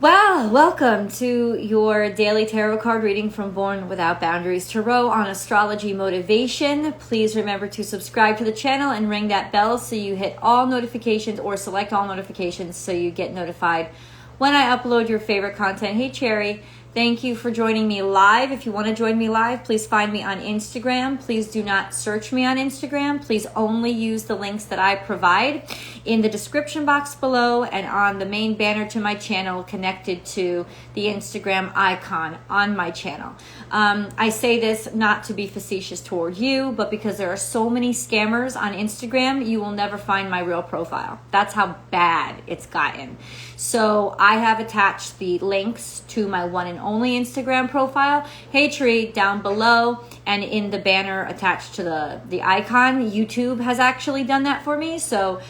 Well, welcome to your daily tarot card reading from Born Without Boundaries Tarot on Astrology Motivation. Please remember to subscribe to the channel and ring that bell so you hit all notifications or select all notifications so you get notified when I upload your favorite content. Hey, Cherry. Thank you for joining me live. If you want to join me live, please find me on Instagram. Please do not search me on Instagram. Please only use the links that I provide in the description box below and on the main banner to my channel connected to the Instagram icon on my channel. I say this not to be facetious toward you, but because there are so many scammers on Instagram, you will never find my real profile. That's how bad it's gotten. So I have attached the links to my one and only Instagram profile, Hey Tree, down below, and in the banner attached to the icon. YouTube has actually done that for me, so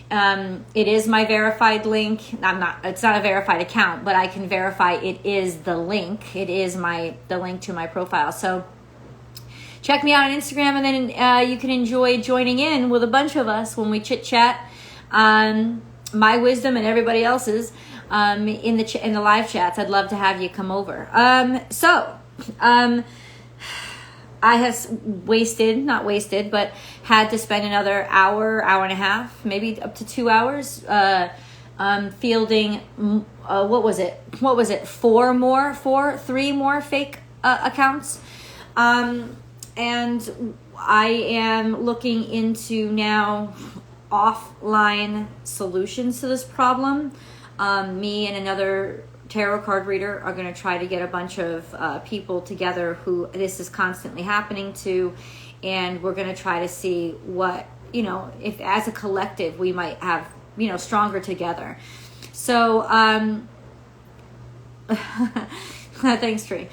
it is my verified link. It's not a verified account, but I can verify it is the link. It is the link to my profile. So check me out on Instagram, and then you can enjoy joining in with a bunch of us when we chit chat on my wisdom and everybody else's in the live chats. I'd love to have you come over. I have had to spend another hour and a half, maybe up to 2 hours, fielding, what was it? Three more fake accounts. And I am looking into now offline solutions to this problem. Me and another tarot card reader are going to try to get a bunch of people together who this is constantly happening to, and we're going to try to see what, if as a collective we might have, stronger together. So thanks, Tree.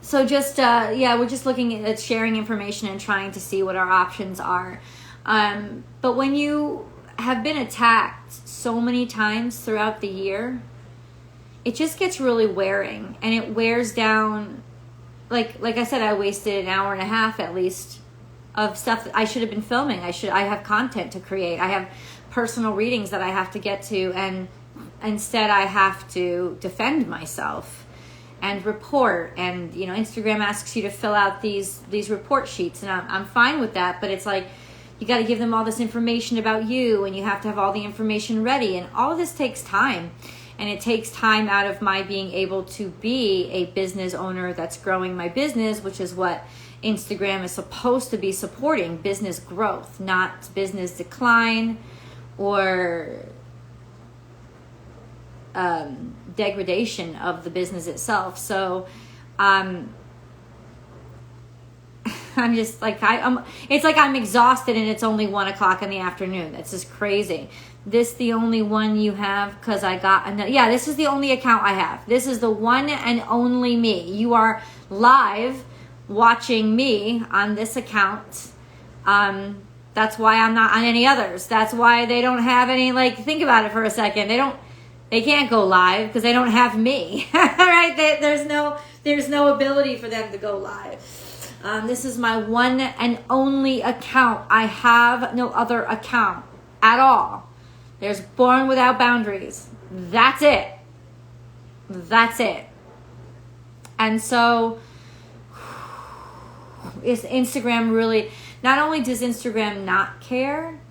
So just we're just looking at sharing information and trying to see what our options are. But when you have been attacked so many times throughout the year, it just gets really wearing, and it wears down. Like I said, I wasted an hour and a half at least of stuff that I should have been filming. I have content to create. I have personal readings that I have to get to, and instead I have to defend myself and report. And Instagram asks you to fill out these report sheets, and I'm fine with that, but it's like, you got to give them all this information about you, and you have to have all the information ready, and all of this takes time. And it takes time out of my being able to be a business owner that's growing my business, which is what Instagram is supposed to be supporting: business growth, not business decline or degradation of the business itself. So I'm just like, it's like I'm exhausted and it's only 1 o'clock in the afternoon. That's just crazy. This the only one you have? Because I got another. Yeah, this is the only account I have. This is the one and only me. You are live watching me on this account. That's why I'm not on any others. That's why they don't have any, think about it for a second. They can't go live because they don't have me. Right? There's no ability for them to go live. This is my one and only account. I have no other account at all. There's Born Without Boundaries. That's it. That's it. And so is Instagram really, not only does Instagram not care,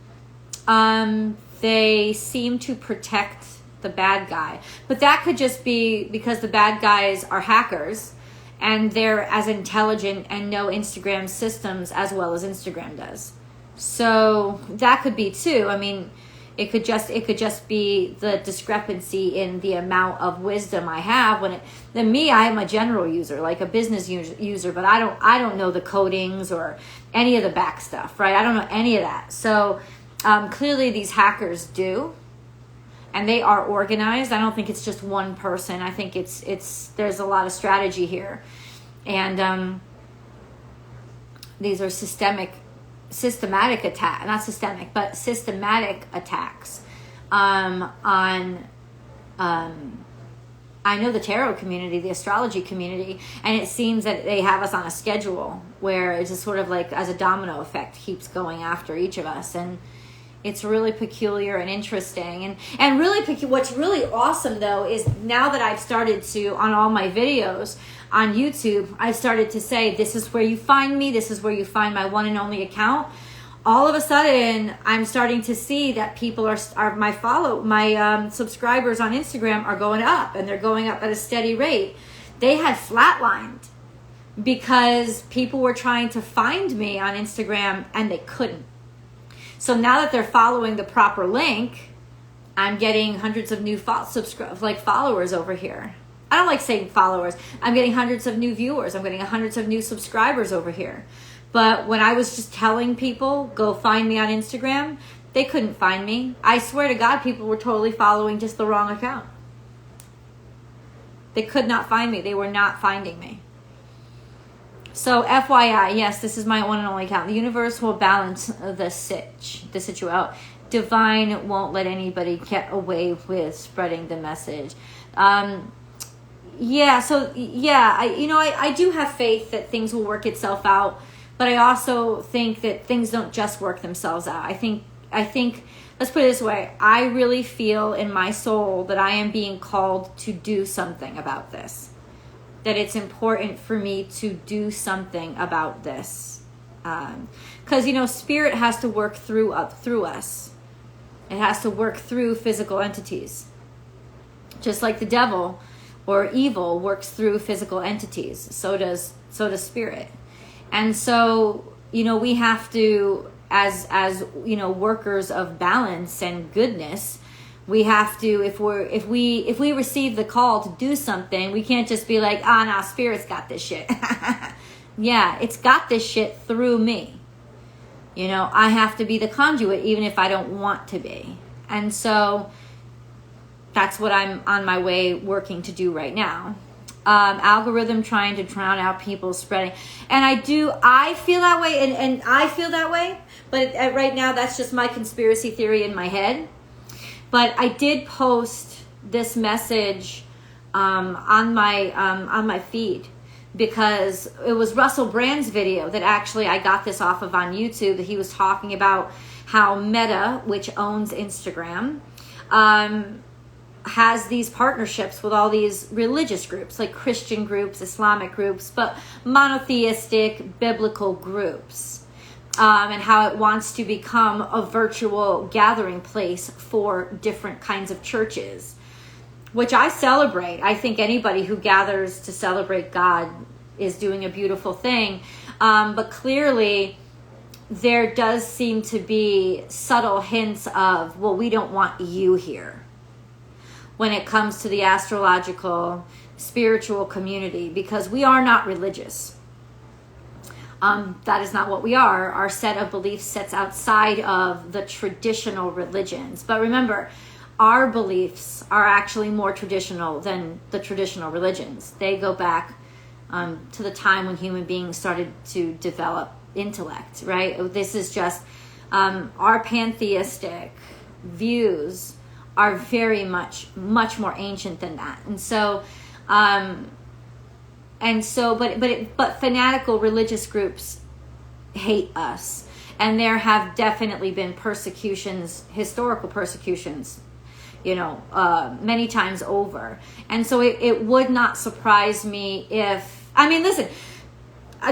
they seem to protect the bad guy. But that could just be because the bad guys are hackers, and they're as intelligent and know Instagram systems as well as Instagram does. So that could be too. I mean, it could just be the discrepancy in the amount of wisdom I have. I am a general user, like a business user, but I don't know the codings or any of the back stuff, right? I don't know any of that. So clearly these hackers do. And they are organized. I don't think it's just one person. I think there's a lot of strategy here. And these are systematic attack, not systemic, but systematic attacks on I know the tarot community, the astrology community, and it seems that they have us on a schedule where it's just sort of like as a domino effect keeps going after each of us. And It's really peculiar and interesting. And really, what's really awesome, though, is now that I've started to, on all my videos on YouTube, I've started to say, this is where you find me. This is where you find my one and only account. All of a sudden, I'm starting to see that people are my subscribers on Instagram are going up, and they're going up at a steady rate. They had flatlined because people were trying to find me on Instagram and they couldn't. So now that they're following the proper link, I'm getting hundreds of new followers over here. I don't like saying followers. I'm getting hundreds of new viewers. I'm getting hundreds of new subscribers over here. But when I was just telling people, go find me on Instagram, they couldn't find me. I swear to God, people were totally following just the wrong account. They could not find me. They were not finding me. So FYI, yes, this is my one and only account. The universe will balance the situation. Divine won't let anybody get away with spreading the message. I do have faith that things will work itself out, but I also think that things don't just work themselves out. I think let's put it this way. I really feel in my soul that I am being called to do something about this. That it's important for me to do something about this. Because, spirit has to work through us. It has to work through physical entities. Just like the devil or evil works through physical entities. So does spirit. And so, we have to, as workers of balance and goodness, we have to, if we receive the call to do something, we can't just be like, spirit's got this shit. Yeah, it's got this shit through me. I have to be the conduit even if I don't want to be. And so that's what I'm on my way working to do right now. Algorithm trying to drown out people spreading. And I feel that way, and I feel that way, but right now that's just my conspiracy theory in my head. But I did post this message on my feed because it was Russell Brand's video that actually I got this off of on YouTube, that he was talking about how Meta, which owns Instagram, has these partnerships with all these religious groups, like Christian groups, Islamic groups, but monotheistic biblical groups. And how it wants to become a virtual gathering place for different kinds of churches, which I celebrate. I think anybody who gathers to celebrate God is doing a beautiful thing. But clearly, there does seem to be subtle hints of, well, we don't want you here when it comes to the astrological, spiritual community, because we are not religious. That is not what we are. Our set of beliefs sits outside of the traditional religions. But remember, our beliefs are actually more traditional than the traditional religions. They go back to the time when human beings started to develop intellect, right? This is just our pantheistic views are very much more ancient than that. But fanatical religious groups hate us. And there have definitely been persecutions, historical persecutions, many times over. And so it would not surprise me if, listen,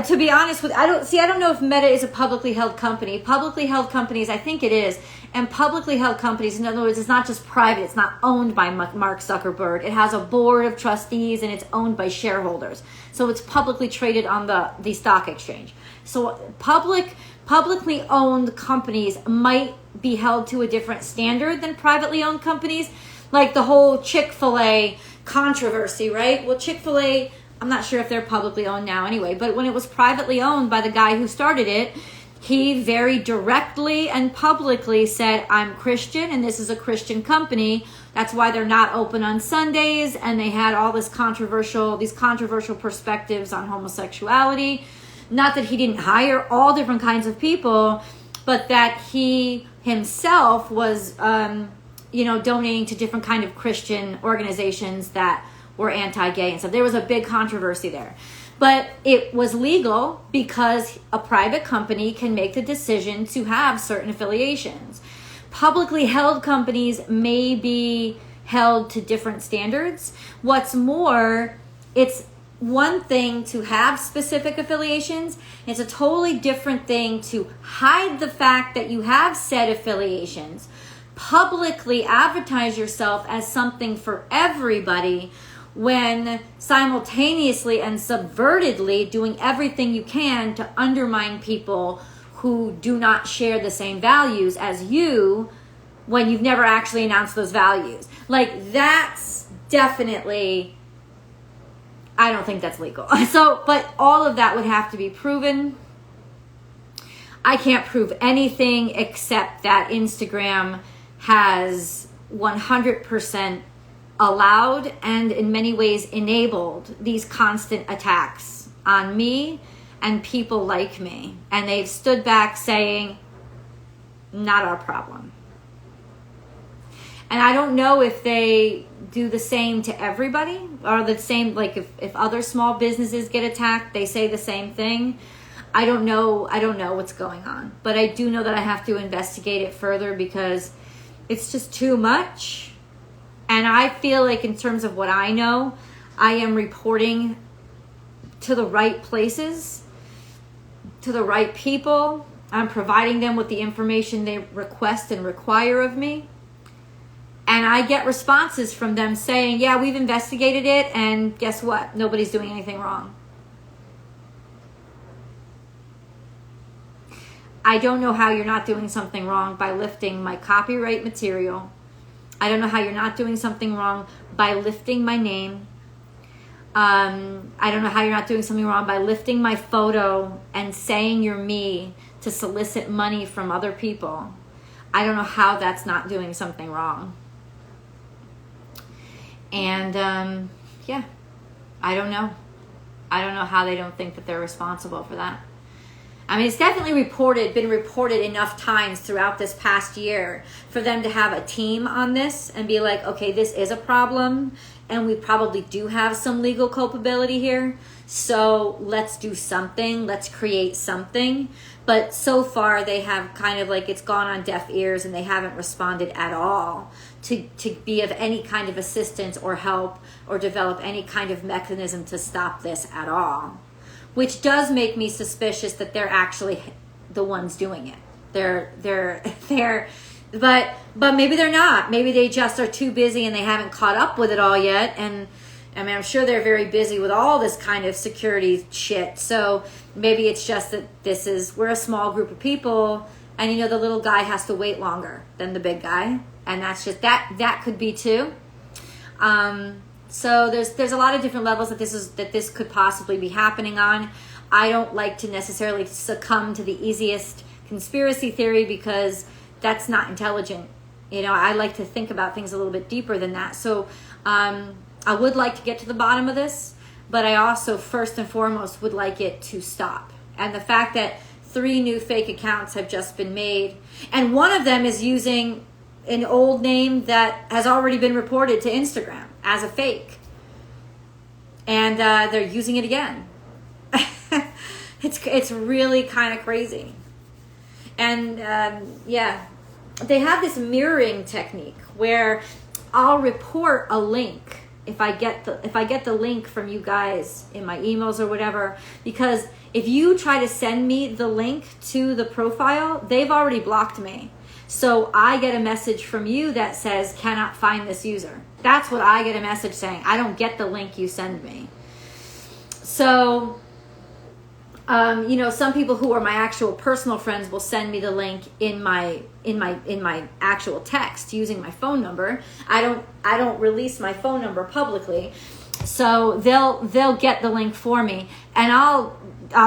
to be honest with, I don't know if Meta is a publicly held company. Publicly held companies, I think it is. And publicly held companies, in other words, it's not just private. It's not owned by Mark Zuckerberg. It has a board of trustees and it's owned by shareholders. So it's publicly traded on the stock exchange. So publicly owned companies might be held to a different standard than privately owned companies. Like the whole Chick-fil-A controversy, right? Well, Chick-fil-A, I'm not sure if they're publicly owned now anyway, but when it was privately owned by the guy who started it, he very directly and publicly said, I'm Christian and this is a Christian company. That's why they're not open on Sundays. And they had all these controversial perspectives on homosexuality. Not that he didn't hire all different kinds of people, but that he himself was, donating to different kind of Christian organizations that were anti-gay and stuff. There was a big controversy there. But it was legal because a private company can make the decision to have certain affiliations. Publicly held companies may be held to different standards. What's more, it's one thing to have specific affiliations. It's a totally different thing to hide the fact that you have said affiliations, publicly advertise yourself as something for everybody, when simultaneously and subvertedly doing everything you can to undermine people who do not share the same values as you, when you've never actually announced those values. Like, that's definitely, I don't think that's legal. So, but all of that would have to be proven. I can't prove anything except that Instagram has 100% allowed and in many ways enabled these constant attacks on me and people like me. And they've stood back saying, not our problem. And I don't know if they do the same to everybody, or the same, like if other small businesses get attacked, they say the same thing. I don't know what's going on. But I do know that I have to investigate it further because it's just too much. And I feel like in terms of what I know, I am reporting to the right places, to the right people. I'm providing them with the information they request and require of me. And I get responses from them saying, yeah, we've investigated it, and guess what? Nobody's doing anything wrong. I don't know how you're not doing something wrong by lifting my copyright material. I don't know how you're not doing something wrong by lifting my name. I don't know how you're not doing something wrong by lifting my photo and saying you're me to solicit money from other people. I don't know how that's not doing something wrong. And yeah, I don't know. I don't know how they don't think that they're responsible for that. I mean, it's definitely been reported enough times throughout this past year for them to have a team on this and be like, okay, this is a problem and we probably do have some legal culpability here. So let's do something. Let's create something. But so far they have kind of like, it's gone on deaf ears and they haven't responded at all to be of any kind of assistance or help or develop any kind of mechanism to stop this at all. Which does make me suspicious that they're actually the ones doing it. But maybe they're not. Maybe they just are too busy and they haven't caught up with it all yet. And I mean, I'm sure they're very busy with all this kind of security shit. So maybe it's just that we're a small group of people, and the little guy has to wait longer than the big guy, and that's just that could be too. So there's a lot of different levels that this could possibly be happening on. I don't like to necessarily succumb to the easiest conspiracy theory because that's not intelligent. I like to think about things a little bit deeper than that. So I would like to get to the bottom of this, but I also first and foremost would like it to stop. And the fact that 3 new fake accounts have just been made, and one of them is using an old name that has already been reported to Instagram as a fake, and they're using it again. It's really kind of crazy. And yeah, they have this mirroring technique where I'll report a link if I get the link from you guys in my emails or whatever, because if you try to send me the link to the profile, they've already blocked me. So I get a message from you that says, cannot find this user. That's what I get a message saying. I don't get the link you send me. So, some people who are my actual personal friends will send me the link in my actual text using my phone number. I don't release my phone number publicly. So they'll get the link for me, and I'll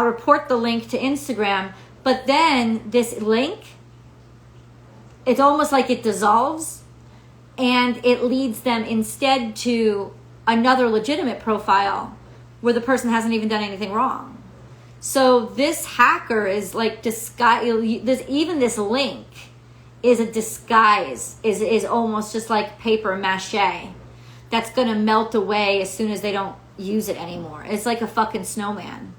report the link to Instagram. But then this link, it's almost like it dissolves, and it leads them instead to another legitimate profile where the person hasn't even done anything wrong. So this hacker is like disguise. Even this link is a disguise. Is almost just like paper mache that's gonna melt away as soon as they don't use it anymore. It's like a fucking snowman.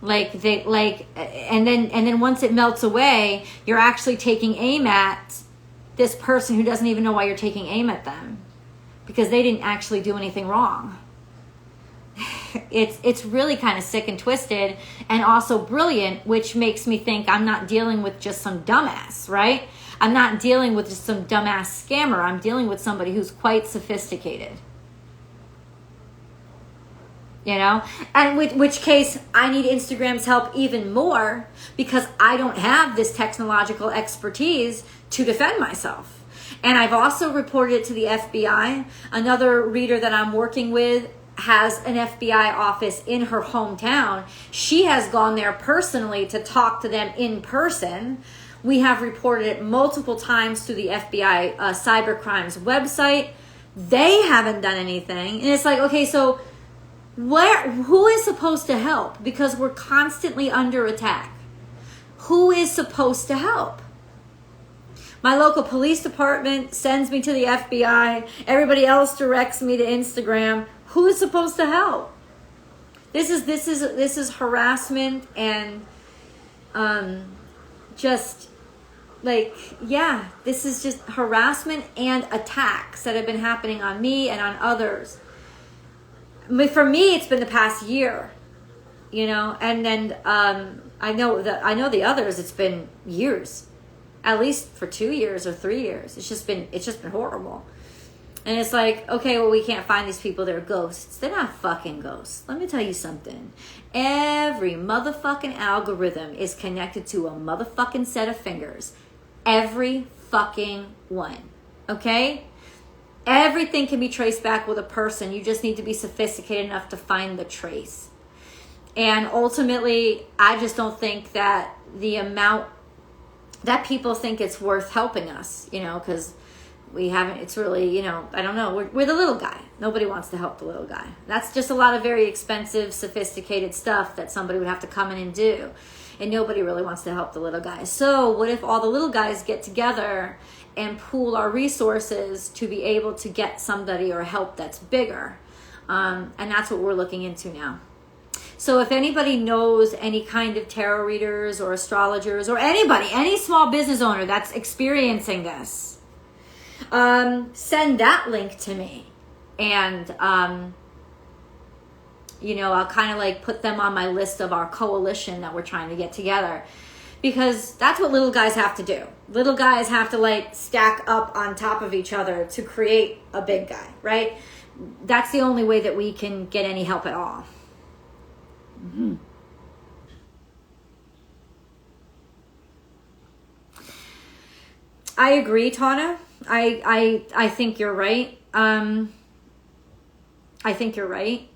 And then once it melts away, you're actually taking aim at this person who doesn't even know why you're taking aim at them because they didn't actually do anything wrong. It's really kind of sick and twisted and also brilliant, which makes me think I'm not dealing with just some dumbass, right? I'm not dealing with just some dumbass scammer. I'm dealing with somebody who's quite sophisticated. You know? And with which case, I need Instagram's help even more because I don't have this technological expertise to defend myself. And I've also reported it to the FBI. Another reader that I'm working with has an FBI office in her hometown. She has gone there personally to talk to them in person. We have reported it multiple times to the FBI cybercrimes website. They haven't done anything. And it's like, okay, so who is supposed to help? Because we're constantly under attack. Who is supposed to help? My local police department sends me to the FBI. Everybody else directs me to Instagram. Who is supposed to help? This is harassment and just like, yeah, this is just harassment and attacks that have been happening on me and on others. For me, it's been the past year, you know, and then I know the others. It's been years, at least for 2 years or 3 years. It's just been horrible. And it's like, okay, well, we can't find these people. They're ghosts. They're not fucking ghosts. Let me tell you something. Every motherfucking algorithm is connected to a motherfucking set of fingers. Every fucking one. Okay? Everything can be traced back with a person. You just need to be sophisticated enough to find the trace. And ultimately, I just don't think that the amount that people think it's worth helping us, you know, because we haven't, it's really, you know, I don't know. We're the little guy. Nobody wants to help the little guy. That's just a lot of very expensive, sophisticated stuff that somebody would have to come in and do. And nobody really wants to help the little guy. So what if all the little guys get together and pool our resources to be able to get somebody or help that's bigger? And that's what we're looking into now. So if anybody knows any kind of tarot readers or astrologers or anybody, any small business owner that's experiencing this, send that link to me. And, you know, I'll kind of like put them on my list of our coalition that we're trying to get together. Because that's what little guys have to do. Little guys have to like stack up on top of each other to create a big guy, right? That's the only way that we can get any help at all. Mm-hmm. I agree, Tana. I think you're right. I think you're right.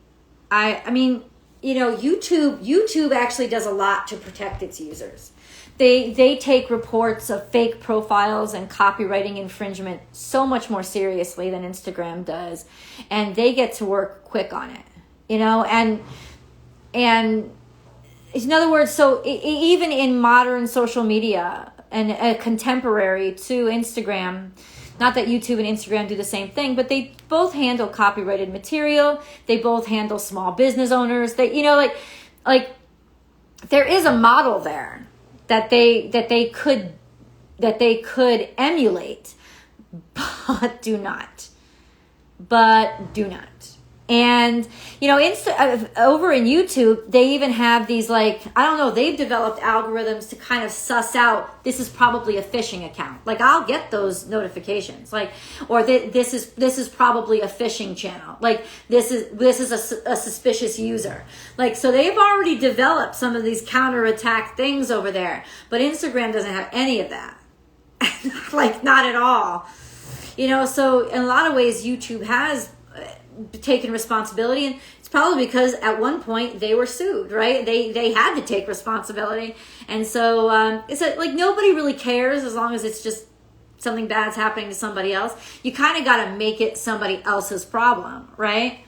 I mean, you know, YouTube actually does a lot to protect its users. They take reports of fake profiles and copywriting infringement so much more seriously than Instagram does, and they get to work quick on it. You know, and in other words, so even in modern social media and a contemporary to Instagram, not that YouTube and Instagram do the same thing, but they both handle copyrighted material. They both handle small business owners. They, you know, like there is a model there that they could emulate, but do not. And, you know, over in YouTube, they even have these, like, I don't know, they've developed algorithms to kind of suss out, this is probably a phishing account. Like, I'll get those notifications. Like, or this is probably a phishing channel. Like, this is a suspicious user. Like, so they've already developed some of these counterattack things over there. But Instagram doesn't have any of that. Like, not at all. You know, so in a lot of ways, YouTube has taken responsibility, and it's probably because at one point they were sued, right? They had to take responsibility, and so it's like nobody really cares as long as it's just something bad's happening to somebody else. You kind of got to make it somebody else's problem, right?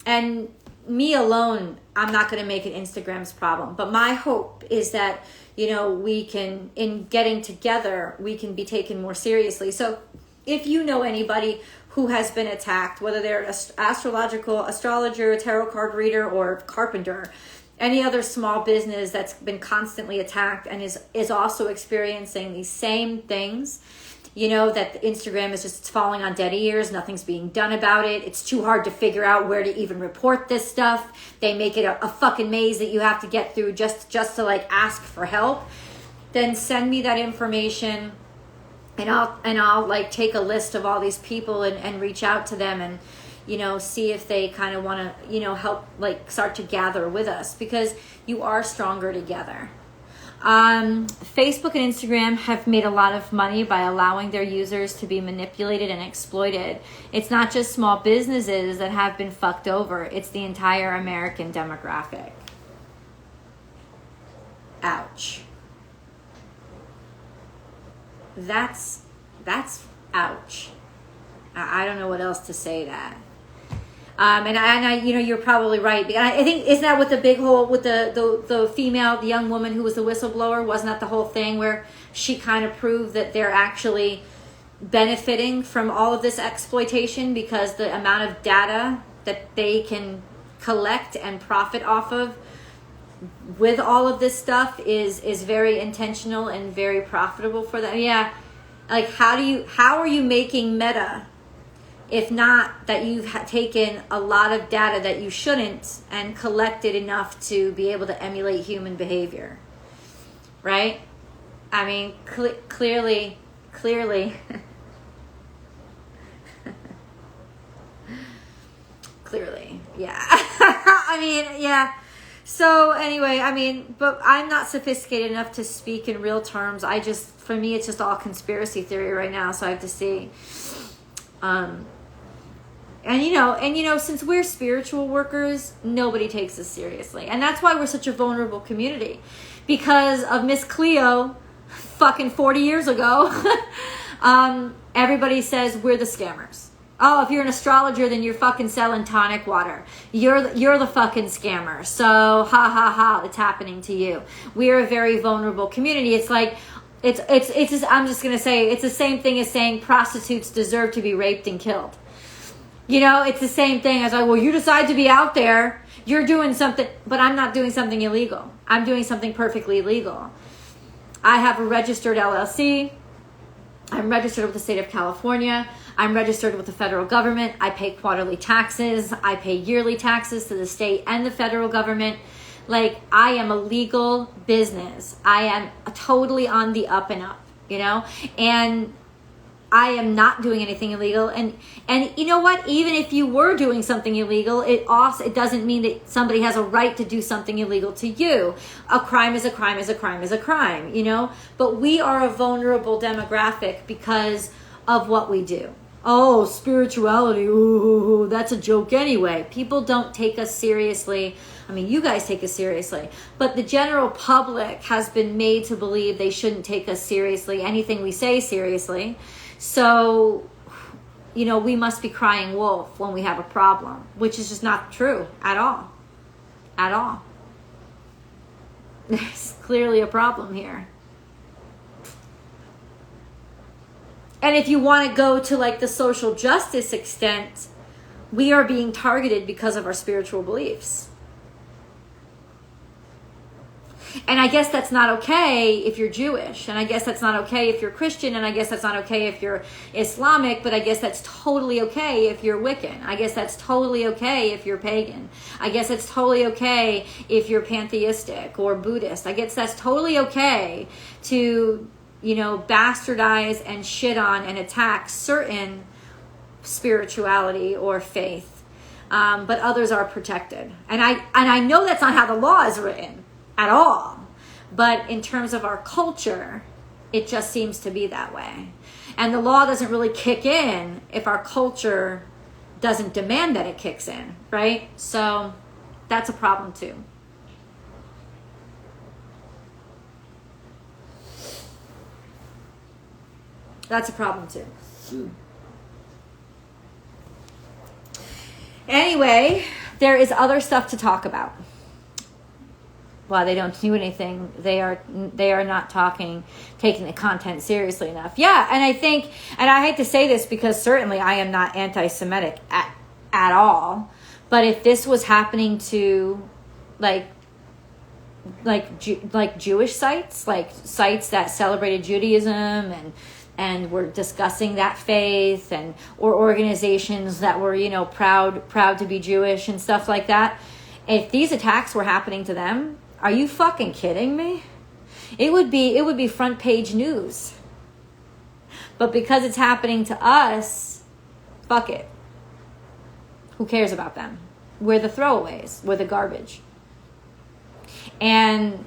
And me alone, I'm not going to make it Instagram's problem, but my hope is that, you know, we can, in getting together, we can be taken more seriously. So if you know anybody who has been attacked, whether they're an astrologer, tarot card reader, or carpenter, any other small business that's been constantly attacked and is also experiencing these same things, you know, that Instagram is just falling on dead ears. Nothing's being done about it. It's too hard to figure out where to even report this stuff. They make it a fucking maze that you have to get through just to like ask for help. Then send me that information, and I'll like take a list of all these people and reach out to them and, you know, see if they kind of want to, you know, help like start to gather with us, because you are stronger together. Facebook and Instagram have made a lot of money by allowing their users to be manipulated and exploited. It's not just small businesses that have been fucked over. It's the entire American demographic. Ouch. That's ouch. I don't know what else to say that. And I, you know, you're probably right. I think, isn't that what the big whole, with the female, the young woman who was the whistleblower, wasn't that the whole thing where she kind of proved that they're actually benefiting from all of this exploitation because the amount of data that they can collect and profit off of with all of this stuff is very intentional and very profitable for them. Yeah. Like, how are you making meta if not that you've taken a lot of data that you shouldn't and collected enough to be able to emulate human behavior, right? I mean, clearly, clearly, yeah. I mean, yeah. So anyway, I mean, but I'm not sophisticated enough to speak in real terms. For me, it's just all conspiracy theory right now. So I have to see. And you know, since we're spiritual workers, nobody takes us seriously. And that's why we're such a vulnerable community. Because of Miss Cleo fucking 40 years ago, everybody says we're the scammers. Oh, if you're an astrologer, then you're fucking selling tonic water. You're the fucking scammer. So, ha ha ha, it's happening to you. We're a very vulnerable community. It's like, it's just, I'm just going to say, it's the same thing as saying prostitutes deserve to be raped and killed. You know, it's the same thing as like, well, you decide to be out there, you're doing something, but I'm not doing something illegal. I'm doing something perfectly legal. I have a registered LLC. I'm registered with the state of California. I'm registered with the federal government. I pay quarterly taxes. I pay yearly taxes to the state and the federal government. Like, I am a legal business. I am totally on the up and up, you know? And I am not doing anything illegal. And you know what? Even if you were doing something illegal, it doesn't mean that somebody has a right to do something illegal to you. A crime is a crime is a crime is a crime, you know? But we are a vulnerable demographic because of what we do. Oh, spirituality, ooh, that's a joke anyway. People don't take us seriously. I mean, you guys take us seriously. But the general public has been made to believe they shouldn't take us seriously, anything we say seriously. So, you know, we must be crying wolf when we have a problem, which is just not true at all. At all. There's clearly a problem here. And if you want to go to like the social justice extent, we are being targeted because of our spiritual beliefs. And I guess that's not okay if you're Jewish. And I guess that's not okay if you're Christian. And I guess that's not okay if you're Islamic. But I guess that's totally okay if you're Wiccan. I guess that's totally okay if you're pagan. I guess it's totally okay if you're pantheistic or Buddhist. I guess that's totally okay to, you know, bastardize and shit on and attack certain spirituality or faith. But others are protected. And I know that's not how the law is written at all. But in terms of our culture, it just seems to be that way. And the law doesn't really kick in if our culture doesn't demand that it kicks in, right? So that's a problem too. That's a problem too. Anyway, there is other stuff to talk about. While they don't do anything, they are not taking the content seriously enough. Yeah, and I think, and I hate to say this because certainly I am not anti-Semitic at all, but if this was happening to like Jewish sites, like sites that celebrated Judaism and were discussing that faith, and or organizations that were, you know, proud to be Jewish and stuff like that. If these attacks were happening to them, are you fucking kidding me? It would be front page news. But because it's happening to us, fuck it. Who cares about them? We're the throwaways. We're the garbage. And,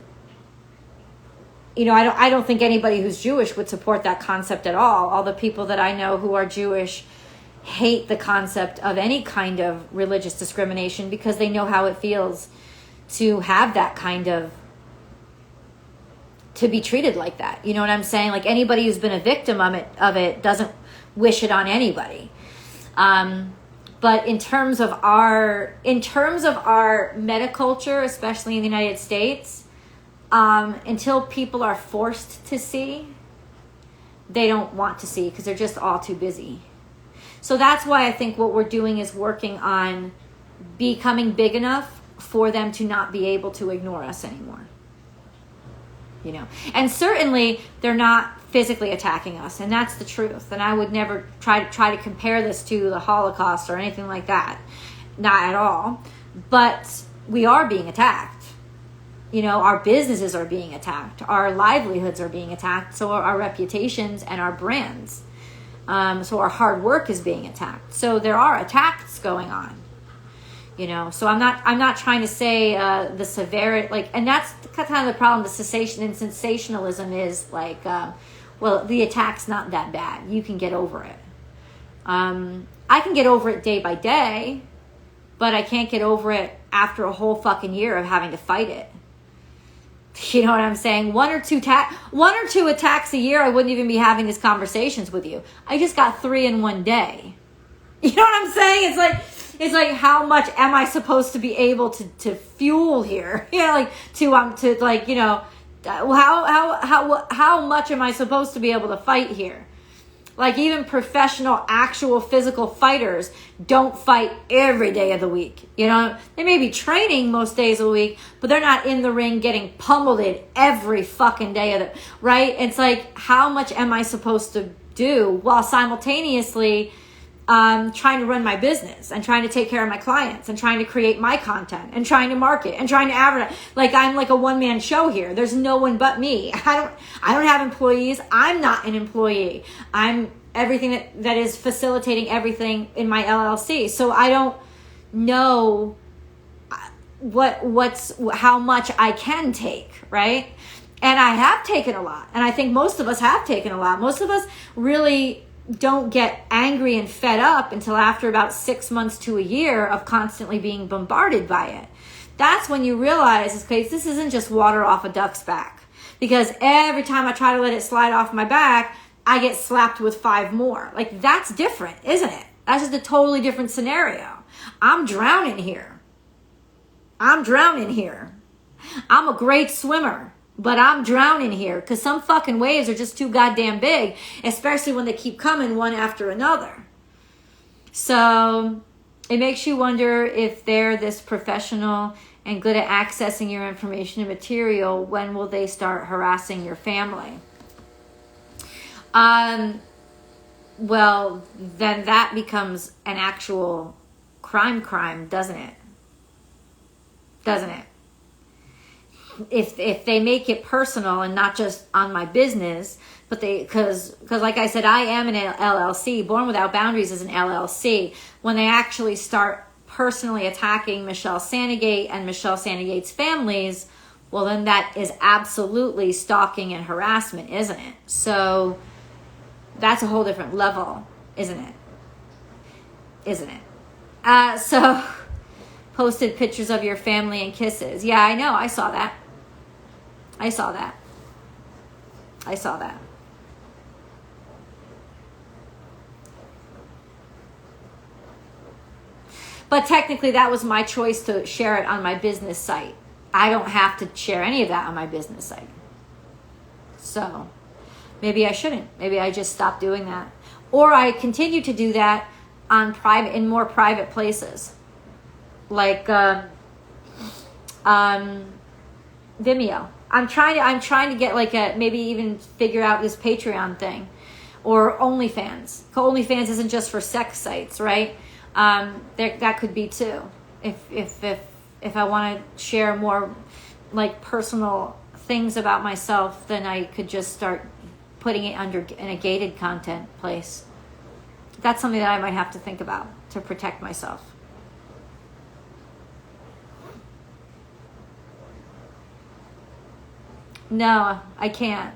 you know, I don't think anybody who's Jewish would support that concept at all. All the people that I know who are Jewish hate the concept of any kind of religious discrimination because they know how it feels to have that kind of, to be treated like that. You know what I'm saying? Like, anybody who's been a victim of it doesn't wish it on anybody. But in terms of our metaculture, especially in the United States, until people are forced to see, they don't want to see because they're just all too busy. So that's why I think what we're doing is working on becoming big enough for them to not be able to ignore us anymore. You know, and certainly they're not physically attacking us, and that's the truth. And I would never try to compare this to the Holocaust or anything like that, not at all. But we are being attacked. You know, our businesses are being attacked, our livelihoods are being attacked, so are our reputations and our brands. So our hard work is being attacked. So there are attacks going on. You know, so I'm not trying to say the severity, like, and that's kind of the problem. The cessation and sensationalism is like, well, the attack's not that bad. You can get over it. I can get over it day by day, but I can't get over it after a whole fucking year of having to fight it. You know what I'm saying? One or two attacks a year, I wouldn't even be having these conversations with you. I just got 3 in one day. You know what I'm saying? It's like how much am I supposed to be able to fuel here? You know, like to like, you know, how much am I supposed to be able to fight here? Like, even professional, actual physical fighters don't fight every day of the week. You know, they may be training most days of the week, but they're not in the ring getting pummeled every fucking day of the, right? It's like, how much am I supposed to do while simultaneously trying to run my business and trying to take care of my clients and trying to create my content and trying to market and trying to advertise. Like, I'm like a one-man show here. There's no one but me. I don't have employees. I'm not an employee. I'm everything that is facilitating everything in my LLC. So I don't know how much I can take, right? And I have taken a lot. And I think most of us have taken a lot. Most of us really don't get angry and fed up until after about 6 months to a year of constantly being bombarded by it. That's when you realize, okay, this isn't just water off a duck's back. Because every time I try to let it slide off my back, I get slapped with 5 more. Like, that's different, isn't it? That's just a totally different scenario. I'm drowning here. I'm a great swimmer. But I'm drowning here because some fucking waves are just too goddamn big, especially when they keep coming one after another. So it makes you wonder, if they're this professional and good at accessing your information and material, when will they start harassing your family? Well, then that becomes an actual crime, doesn't it? If they make it personal and not just on my business, but because like I said, I am an LLC. Born Without Boundaries is an LLC. When they actually start personally attacking Michelle Sandegate and Michelle Sandegate's families, well, then that is absolutely stalking and harassment, isn't it? So that's a whole different level, isn't it? So posted pictures of your family and kisses. Yeah, I know. I saw that. But technically that was my choice to share it on my business site. I don't have to share any of that on my business site. So maybe I shouldn't. Maybe I just stop doing that. Or I continue to do that in more private places. Like Vimeo. I'm trying to get maybe even figure out this Patreon thing or OnlyFans. OnlyFans isn't just for sex sites, right? That could be too. If I want to share more like personal things about myself, then I could just start putting it in a gated content place. That's something that I might have to think about to protect myself. No, I can't.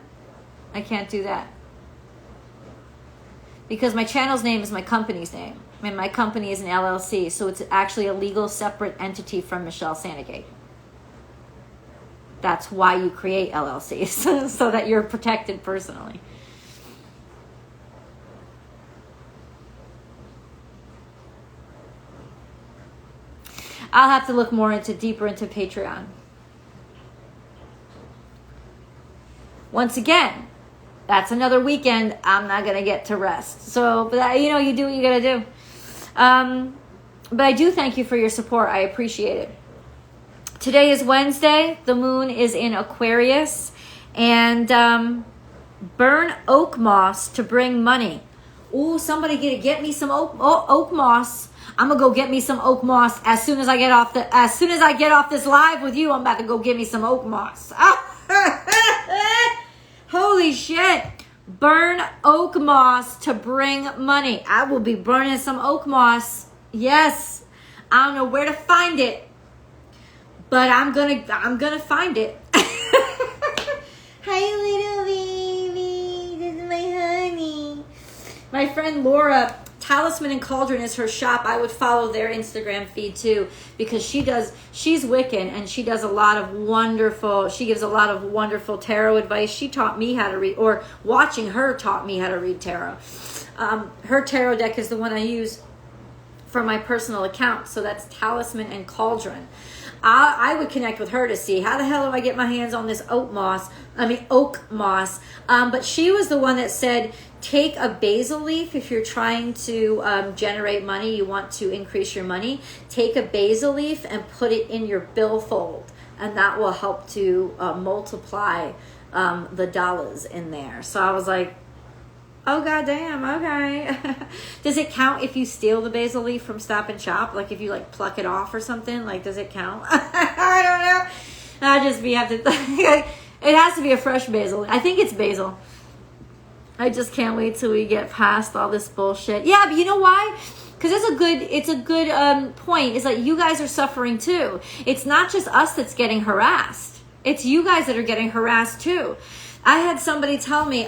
I can't do that. Because my channel's name is my company's name. And my company is an LLC, so it's actually a legal separate entity from Michelle Sandegate. That's why you create LLCs, so that you're protected personally. I'll have to look deeper into Patreon. Once again, that's another weekend I'm not going to get to rest. So, but you do what you got to do. But I do thank you for your support. I appreciate it. Today is Wednesday. The moon is in Aquarius. And burn oak moss to bring money. Ooh, somebody get me some oak moss. I'm gonna go get me some oak moss as soon as I get off this live with you. I'm about to go get me some oak moss. Holy shit. Burn oak moss to bring money. I will be burning some oak moss. Yes. I don't know where to find it, but I'm gonna find it. Hi, little baby. This is my honey. My friend Laura, Talisman and Cauldron is her shop. I would follow their Instagram feed too, because she's Wiccan and she gives a lot of wonderful tarot advice. She taught me how to read, or watching her taught me how to read tarot. Her tarot deck is the one I use for my personal account. So that's Talisman and Cauldron. I would connect with her to see how the hell do I get my hands on this oak moss. But she was the one that said, take a basil leaf if you're trying to generate money, you want to increase your money. Take a basil leaf and put it in your billfold, and that will help to multiply the dollars in there. So I was like, oh goddamn, okay. Does it count if you steal the basil leaf from Stop and Shop? Like if you like pluck it off or something? Like does it count? I don't know. It has to be a fresh basil. I think it's basil. I just can't wait till we get past all this bullshit. Yeah, but you know why? Because it's a good point. Is that you guys are suffering too. It's not just us that's getting harassed. It's you guys that are getting harassed too. I had somebody tell me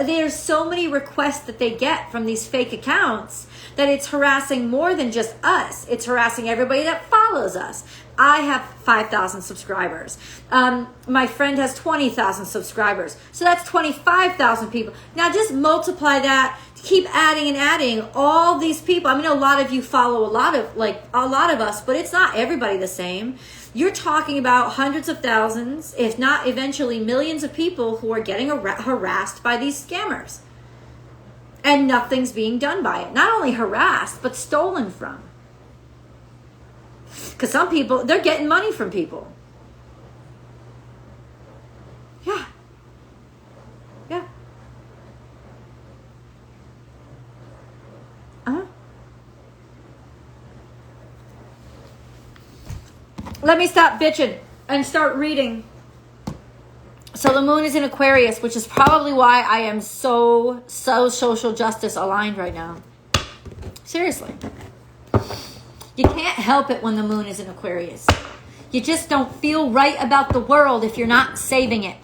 there's so many requests that they get from these fake accounts that it's harassing more than just us. It's harassing everybody that follows us. I have 5,000 subscribers. My friend has 20,000 subscribers. So that's 25,000 people. Now just multiply that. Keep adding and adding all these people. I mean, a lot of you follow a lot of us, but it's not everybody the same. You're talking about hundreds of thousands, if not eventually millions of people who are getting harassed by these scammers. And nothing's being done by it. Not only harassed, but stolen from. Because some people, they're getting money from people. Yeah. Yeah. Uh-huh. Let me stop bitching and start reading. So the moon is in Aquarius, which is probably why I am so social justice aligned right now. Seriously. You can't help it when the moon is in Aquarius. You just don't feel right about the world if you're not saving it.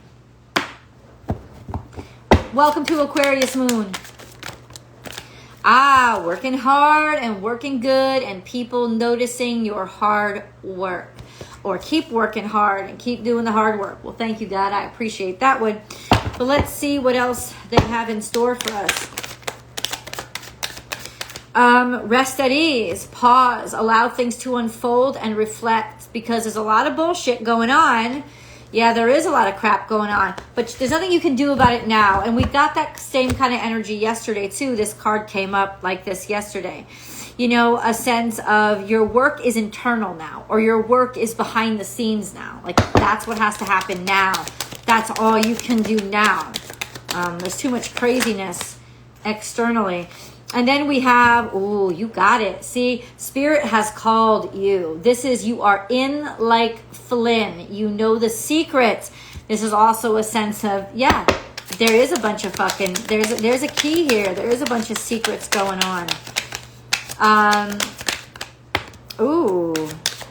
Welcome to Aquarius moon. Working hard and working good and people noticing your hard work. Or keep working hard and keep doing the hard work. Well, thank you, God. I appreciate that one. But let's see what else they have in store for us. Rest at ease, pause, allow things to unfold and reflect, because there's a lot of bullshit going on. Yeah, there is a lot of crap going on, but there's nothing you can do about it now. And we got that same kind of energy yesterday too. This card came up like this yesterday. You know, a sense of your work is internal now, or your work is behind the scenes now. Like that's what has to happen now. That's all you can do now. There's too much craziness externally. And then we have, ooh, you got it. See, Spirit has called you. This is, you are in like Flynn. You know the secret. This is also a sense of, yeah, there is a bunch of fucking, there's a key here. There is a bunch of secrets going on. Ooh,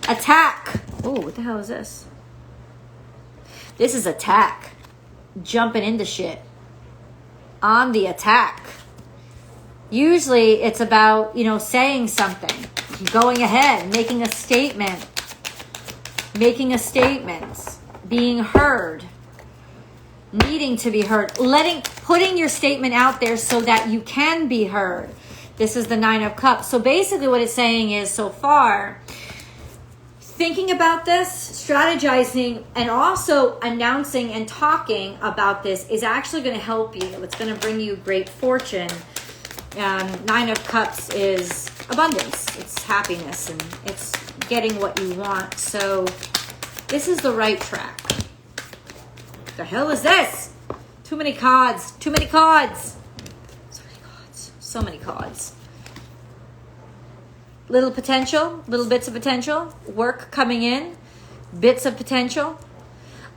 attack. Ooh, what the hell is this? This is attack. Jumping into shit. On the attack. Usually it's about, you know, saying something, going ahead, making a statement, being heard, needing to be heard, putting your statement out there so that you can be heard. This is the 9 of Cups. So basically what it's saying is, so far, thinking about this, strategizing, and also announcing and talking about this is actually going to help you. It's going to bring you great fortune. 9 of Cups is abundance. It's happiness, and it's getting what you want. So this is the right track. The hell is this? Too many cards. Too many cards. So many cards. So many cards. Little potential. Little bits of potential. Work coming in. Bits of potential.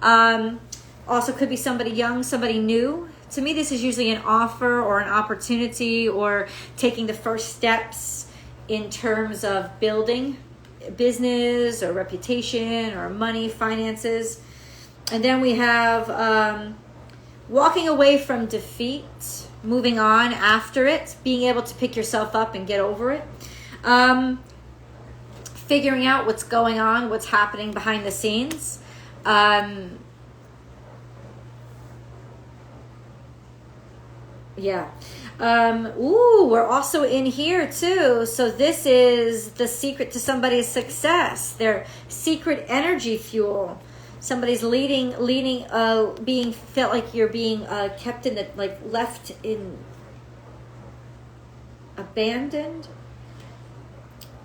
Also could be somebody young, somebody new. To me, this is usually an offer or an opportunity or taking the first steps in terms of building business or reputation or money, finances. And then we have walking away from defeat, moving on after it, being able to pick yourself up and get over it. Figuring out what's going on, what's happening behind the scenes. Yeah. Ooh, we're also in here too. So this is the secret to somebody's success. Their secret energy fuel. Somebody's being felt like you're being kept in the, like left in, abandoned.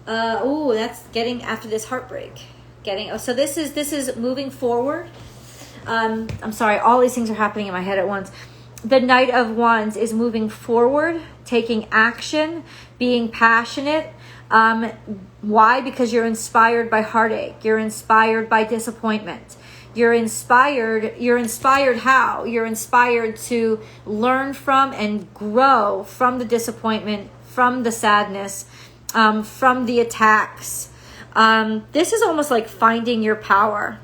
Ooh, that's getting after this heartbreak. So this is moving forward. I'm sorry, all these things are happening in my head at once. The Knight of Wands is moving forward, taking action, being passionate. Why? Because you're inspired by heartache. You're inspired by disappointment. You're inspired how? You're inspired to learn from and grow from the disappointment, from the sadness, from the attacks. This is almost like finding your power.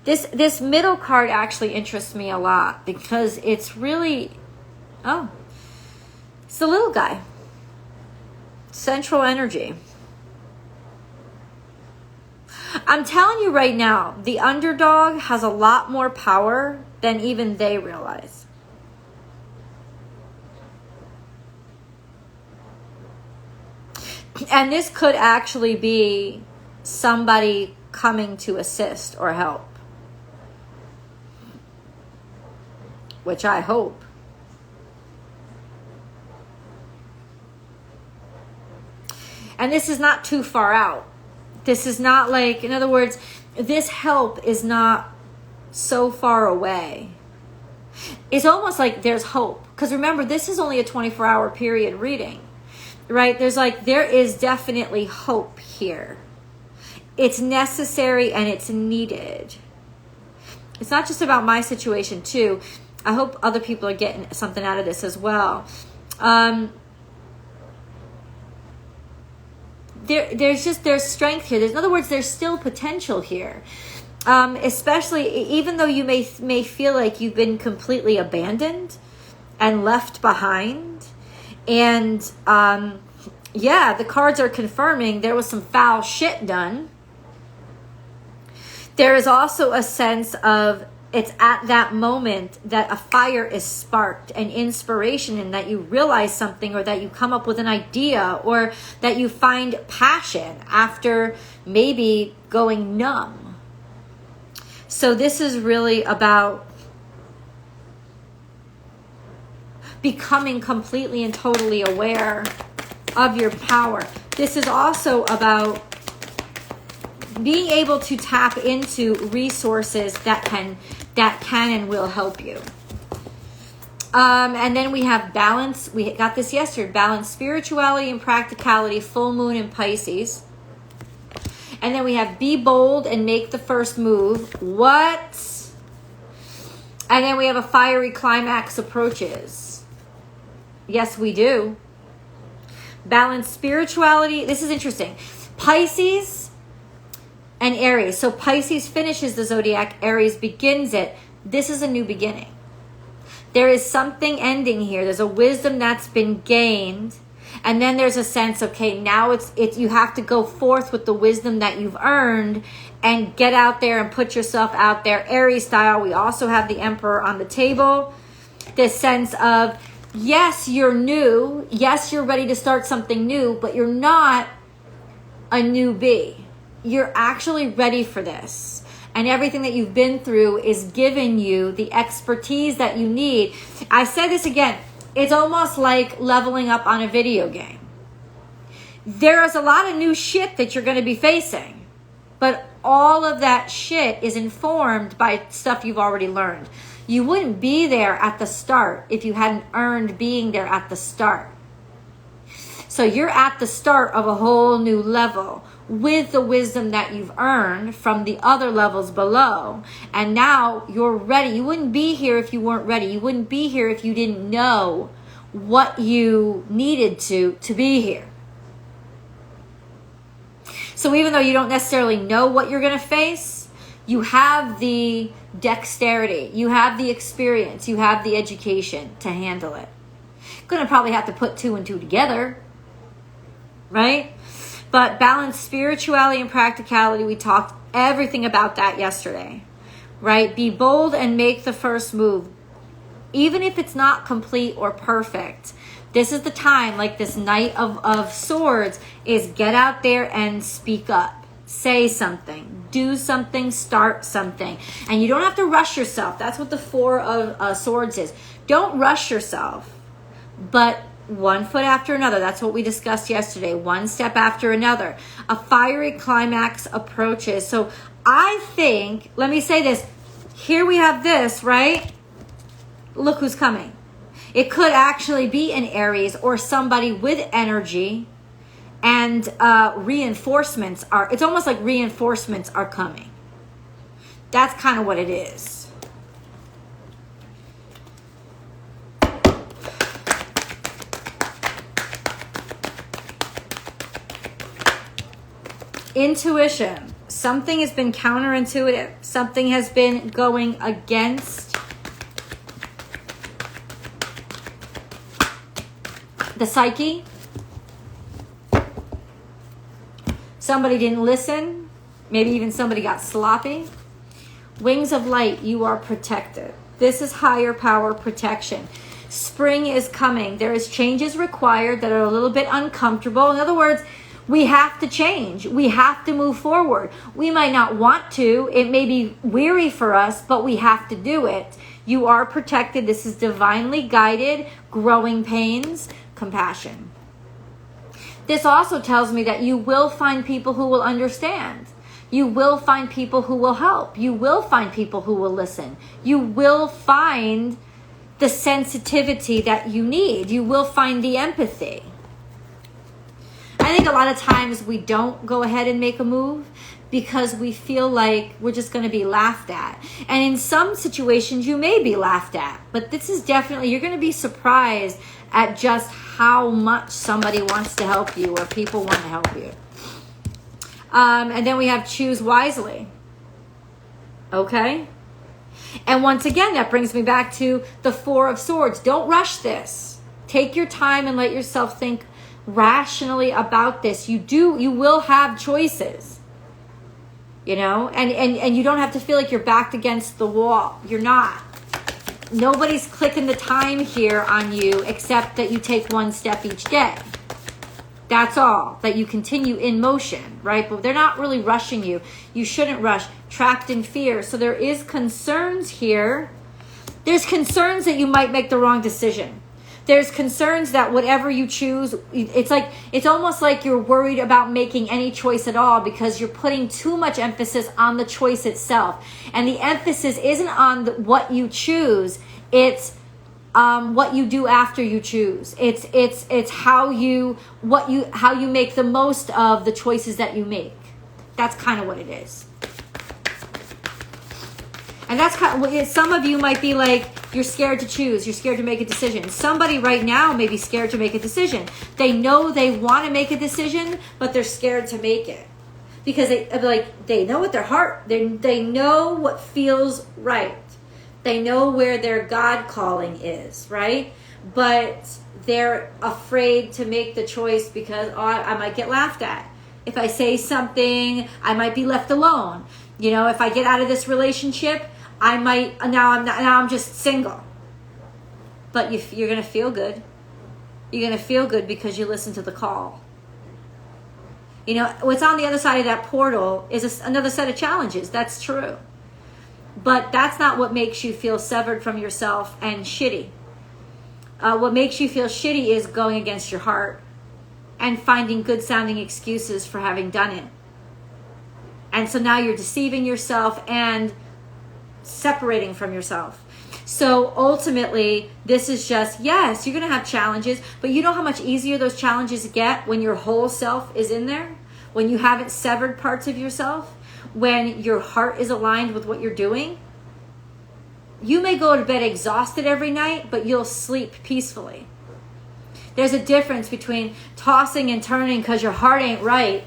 This middle card actually interests me a lot because it's really, it's the little guy. Central energy. I'm telling you right now, the underdog has a lot more power than even they realize. And this could actually be somebody coming to assist or help. Which I hope. And this is not too far out. This is not like, in other words, this help is not so far away. It's almost like there's hope. Because remember, this is only a 24-hour period reading. Right? There is definitely hope here. It's necessary and it's needed. It's not just about my situation too. I hope other people are getting something out of this as well. There's strength here. In other words, there's still potential here. Especially even though you may feel like you've been completely abandoned and left behind. And the cards are confirming there was some foul shit done. There is also a sense of it's at that moment that a fire is sparked, an inspiration, and that you realize something, or that you come up with an idea, or that you find passion after maybe going numb. So this is really about becoming completely and totally aware of your power. This is also about being able to tap into resources that can and will help you. And then we have balance. We got this yesterday. Balance spirituality and practicality, full moon in Pisces. And then we have be bold and make the first move. What? And then we have a fiery climax approaches. Yes, we do. Balance spirituality. This is interesting. Pisces and Aries. So Pisces finishes the zodiac. Aries begins it. This is a new beginning. There is something ending here. There's a wisdom that's been gained. And then there's a sense, okay, now it's you have to go forth with the wisdom that you've earned and get out there and put yourself out there. Aries style. We also have the Emperor on the table. This sense of, yes, you're new. Yes, you're ready to start something new, but you're not a newbie. You're actually ready for this. And everything that you've been through is giving you the expertise that you need. I say this again. It's almost like leveling up on a video game. There is a lot of new shit that you're going to be facing. But all of that shit is informed by stuff you've already learned. You wouldn't be there at the start if you hadn't earned being there at the start. So you're at the start of a whole new level with the wisdom that you've earned from the other levels below. And now you're ready. You wouldn't be here if you weren't ready. You wouldn't be here if you didn't know what you needed to be here. So even though you don't necessarily know what you're going to face, you have the dexterity, you have the experience, you have the education to handle it. Going to probably have to put 2 and 2 together, right? But balance spirituality and practicality, we talked everything about that yesterday, right? Be bold and make the first move. Even if it's not complete or perfect, this is the time, like this Knight of Swords, is get out there and speak up. Say something. Do something. Start something. And you don't have to rush yourself. That's what the 4 of Swords is. Don't rush yourself. But one foot after another. That's what we discussed yesterday. One step after another. A fiery climax approaches. So I think, let me say this. Here we have this, right? Look who's coming. It could actually be an Aries or somebody with energy, and reinforcements are, it's almost like reinforcements are coming. That's kind of what it is. Intuition. Something has been counterintuitive. Something has been going against the psyche. Somebody didn't listen. Maybe even somebody got sloppy. Wings of light, you are protected. This is higher power protection. Spring is coming. There is changes required that are a little bit uncomfortable. In other words, we have to change. We have to move forward. We might not want to. It may be weary for us, but we have to do it. You are protected. This is divinely guided, growing pains, compassion. This also tells me that you will find people who will understand. You will find people who will help. You will find people who will listen. You will find the sensitivity that you need. You will find the empathy. I think a lot of times we don't go ahead and make a move because we feel like we're just going to be laughed at. And in some situations, you may be laughed at. But this is definitely, you're going to be surprised at just how much somebody wants to help you or people want to help you. And then we have choose wisely. Okay? And once again, that brings me back to the 4 of Swords. Don't rush this. Take your time and let yourself think rationally about this. You will have choices, you know, and you don't have to feel like you're backed against the wall. You're not. Nobody's clicking the time here on you except that you take one step each day. That's all. That you continue in motion, right? But they're not really rushing you. You shouldn't rush. Trapped in fear. So there is concerns here. There's concerns that you might make the wrong decision. There's concerns that whatever you choose, it's almost like you're worried about making any choice at all because you're putting too much emphasis on the choice itself. And the emphasis isn't on what you choose. It's what you do after you choose. It's how you make the most of the choices that you make. That's kind of what it is. And that's kind of, some of you might be like, you're scared to choose. You're scared to make a decision. Somebody right now may be scared to make a decision. They know they want to make a decision, but they're scared to make it. Because they know what their heart, they know what feels right. They know where their God calling is, right? But they're afraid to make the choice because, I might get laughed at. If I say something, I might be left alone. You know, if I get out of this relationship, I might, now I'm just single. But you're going to feel good. You're going to feel good because you listen to the call. You know, what's on the other side of that portal is another set of challenges. That's true. But that's not what makes you feel severed from yourself and shitty. What makes you feel shitty is going against your heart and finding good sounding excuses for having done it. And so now you're deceiving yourself and separating from yourself. So ultimately, this is just, yes, you're going to have challenges, but you know how much easier those challenges get when your whole self is in there? When you haven't severed parts of yourself? When your heart is aligned with what you're doing? You may go to bed exhausted every night, but you'll sleep peacefully. There's a difference between tossing and turning because your heart ain't right?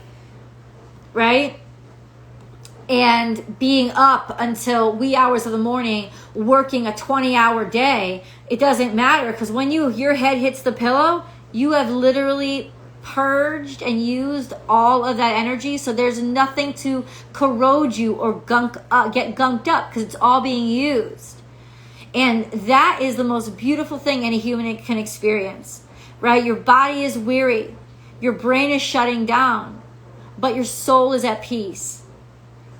And being up until wee hours of the morning, working a 20-hour day. It doesn't matter because when your head hits the pillow, you have literally purged and used all of that energy. So there's nothing to corrode you or get gunked up because it's all being used. And that is the most beautiful thing any human can experience, right? Your body is weary. Your brain is shutting down, but your soul is at peace.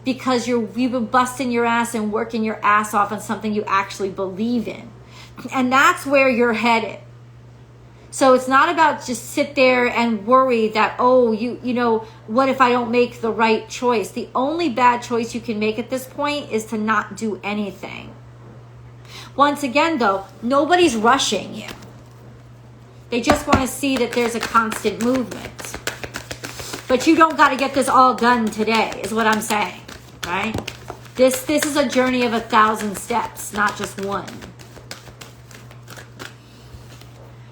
Because you've been busting your ass and working your ass off on something you actually believe in. And that's where you're headed. So it's not about just sit there and worry that, you know, what if I don't make the right choice? The only bad choice you can make at this point is to not do anything. Once again, though, nobody's rushing you. They just want to see that there's a constant movement. But you don't got to get this all done today, is what I'm saying. Right? This is a journey of 1,000 steps, not just one.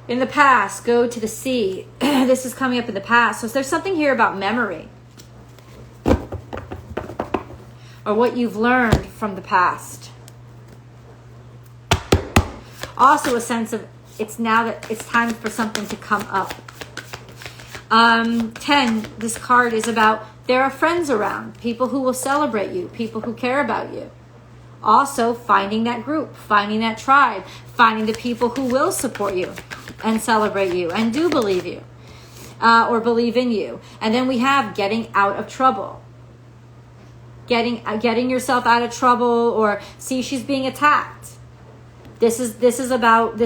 In the past, go to the sea. This is coming up in the past. So there's something here about memory. Or what you've learned from the past. Also a sense of it's now that it's time for something to come up. 10, this card is about there are friends around, people who will celebrate you, people who care about you. Also, finding that group, finding that tribe, finding the people who will support you and celebrate you and do believe you or believe in you. And then we have getting out of trouble. Getting yourself out of trouble, or see she's being attacked. This is about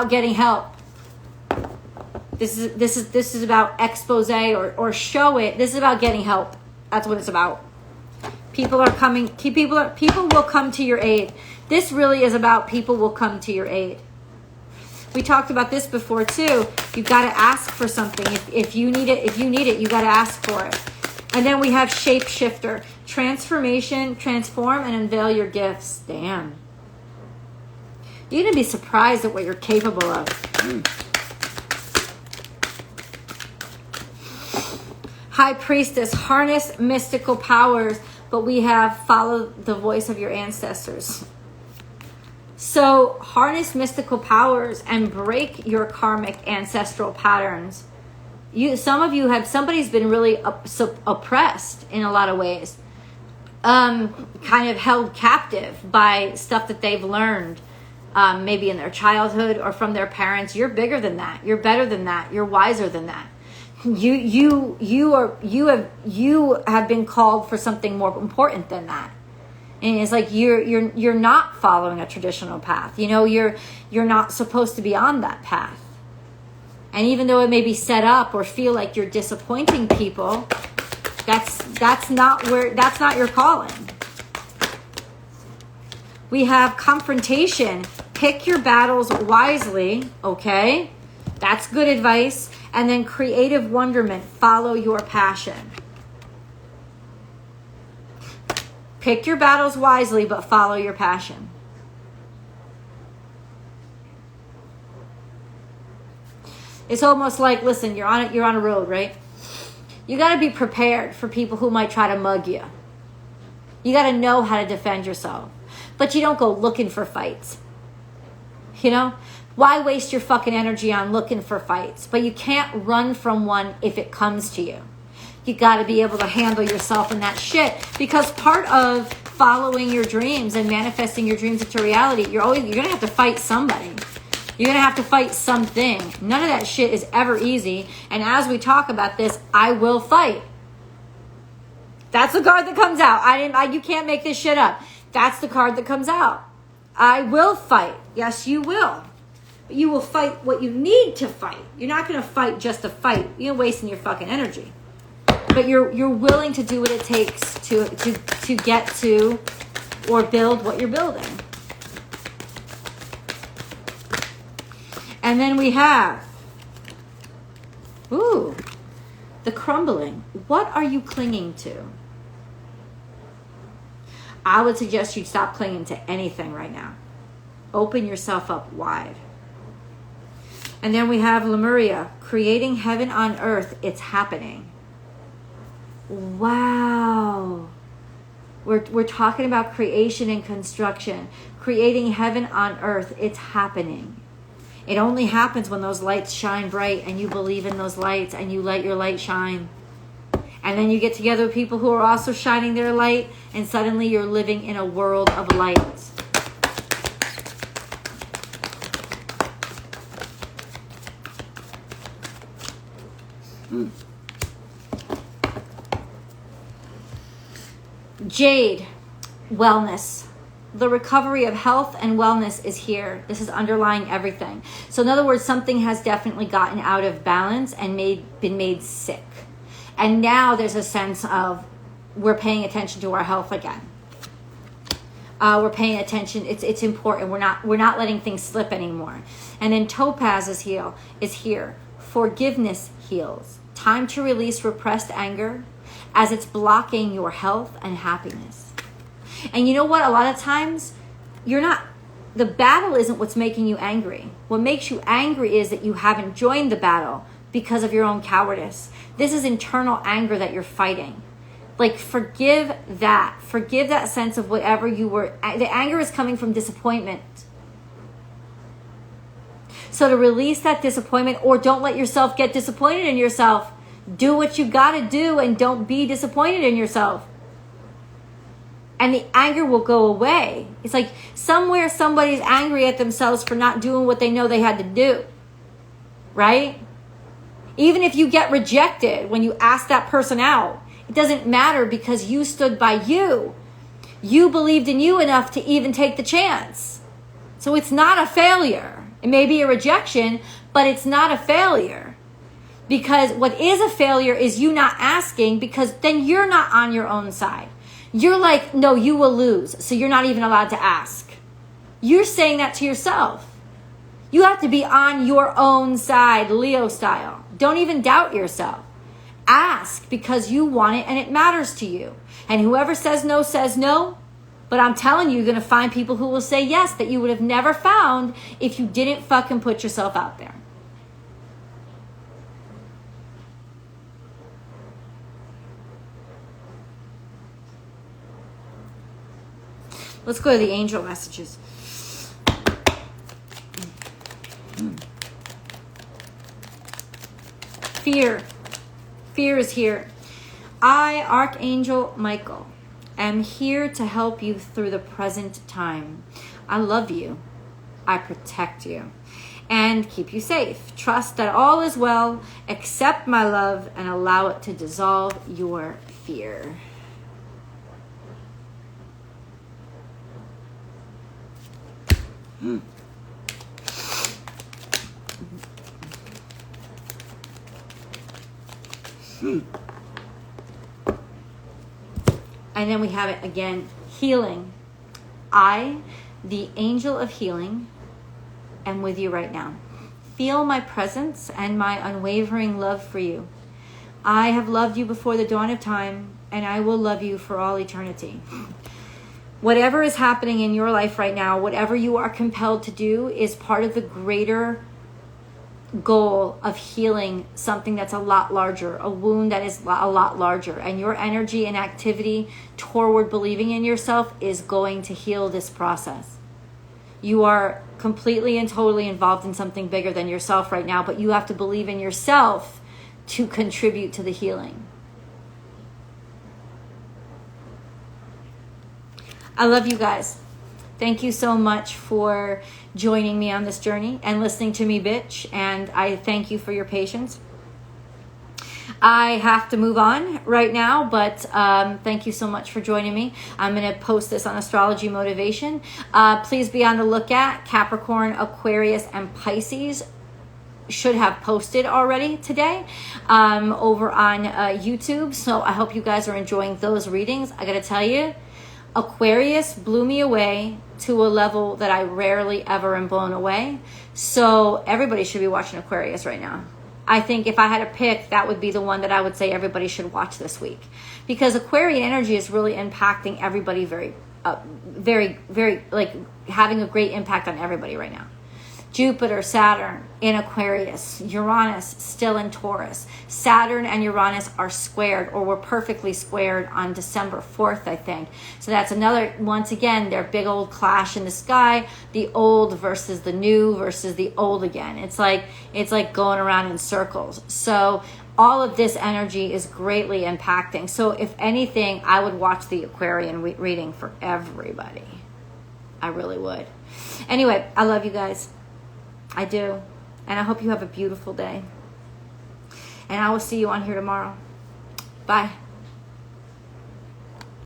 getting help. This is about expose or show it. This is about getting help. That's what it's about. People are coming. People will come to your aid. This really is about people will come to your aid. We talked about this before too. You've got to ask for something. If you need it, you got to ask for it. And then we have shapeshifter, transformation, transform and unveil your gifts. Damn. You're gonna be surprised at what you're capable of. High Priestess, harness mystical powers, but we have follow the voice of your ancestors. So harness mystical powers and break your karmic ancestral patterns. Somebody's been really oppressed in a lot of ways, kind of held captive by stuff that they've learned, maybe in their childhood or from their parents. You're bigger than that. You're better than that. You're wiser than that. You have been called for something more important than that. And it's like you're not following a traditional path. You know, you're not supposed to be on that path. And even though it may be set up or feel like you're disappointing people, that's not your calling. We have confrontation. Pick your battles wisely, okay? That's good advice. And then creative wonderment. Follow your passion. Pick your battles wisely, but follow your passion. It's almost like, listen, you're on a road, right? You got to be prepared for people who might try to mug you. You got to know how to defend yourself. But you don't go looking for fights. You know? Why waste your fucking energy on looking for fights? But you can't run from one if it comes to you. You got to be able to handle yourself in that shit. Because part of following your dreams and manifesting your dreams into reality, you're going to have to fight somebody. You're going to have to fight something. None of that shit is ever easy. And as we talk about this, I will fight. That's the card that comes out. You can't make this shit up. That's the card that comes out. I will fight. Yes, you will. But you will fight what you need to fight. You're not going to fight just to fight. You're wasting your fucking energy. But you're willing to do what it takes to get to or build what you're building. And then we have, the crumbling. What are you clinging to? I would suggest you stop clinging to anything right now. Open yourself up wide. And then we have Lemuria, creating heaven on earth. It's happening. Wow. We're talking about creation and construction. Creating heaven on earth. It's happening. It only happens when those lights shine bright and you believe in those lights and you let your light shine. And then you get together with people who are also shining their light, and suddenly you're living in a world of light. Jade, wellness. The recovery of health and wellness is here. This is underlying everything. So in other words, something has definitely gotten out of balance and been made sick. And now there's a sense of we're paying attention to our health again. We're paying attention. It's important. We're not letting things slip anymore. And then Topaz is here. Forgiveness heals. Time to release repressed anger as it's blocking your health and happiness. And you know what? A lot of times, the battle isn't what's making you angry. What makes you angry is that you haven't joined the battle because of your own cowardice. This is internal anger that you're fighting. Like, forgive that. Forgive that sense of whatever you were. The anger is coming from disappointment. So to release that disappointment, or don't let yourself get disappointed in yourself. Do what you got to do and don't be disappointed in yourself. And the anger will go away. It's like somewhere somebody's angry at themselves for not doing what they know they had to do. Right? Even if you get rejected when you ask that person out, it doesn't matter because you stood by you. You believed in you enough to even take the chance. So it's not a failure. It may be a rejection, but it's not a failure. Because what is a failure is you not asking, because then you're not on your own side. You're like, no, you will lose. So you're not even allowed to ask. You're saying that to yourself. You have to be on your own side, Leo style. Don't even doubt yourself. Ask because you want it and it matters to you. And whoever says no, says no. But I'm telling you, you're going to find people who will say yes that you would have never found if you didn't fucking put yourself out there. Let's go to the angel messages. Fear. Fear is here. I, Archangel Michael, am here to help you through the present time. I love you. I protect you. And keep you safe. Trust that all is well. Accept my love and allow it to dissolve your fear. And then we have it again, healing. I The angel of healing am with you right now. Feel my presence and my unwavering love for you. I have loved you before the dawn of time, and I will love you for all eternity. Whatever is happening in your life right now, whatever you are compelled to do, is part of the greater goal of healing something that's a lot larger, a wound that is a lot larger. And your energy and activity toward believing in yourself is going to heal this process. You are completely and totally involved in something bigger than yourself right now, but you have to believe in yourself to contribute to the healing. I love you guys. Thank you so much for joining me on this journey and listening to me bitch. And I thank you for your patience. I have to move on right now, but thank you so much for joining me. I'm going to post this on Astrology Motivation. Please be on the lookout. Capricorn, Aquarius, and Pisces should have posted already today over on YouTube. So I hope you guys are enjoying those readings. I got to tell you, Aquarius blew me away to a level that I rarely ever am blown away. So everybody should be watching Aquarius right now. I think if I had to pick, that would be the one that I would say everybody should watch this week, because Aquarian energy is really impacting everybody very, like having a great impact on everybody right now. Jupiter, Saturn in Aquarius, Uranus still in Taurus. Saturn and Uranus are squared, or were perfectly squared on December 4th, I think. So that's another, once again, their big old clash in the sky, the old versus the new versus the old again. It's like going around in circles. So all of this energy is greatly impacting. So if anything, I would watch the Aquarian reading for everybody. I really would. Anyway, I love you guys. I do. And I hope you have a beautiful day. And I will see you on here tomorrow. Bye.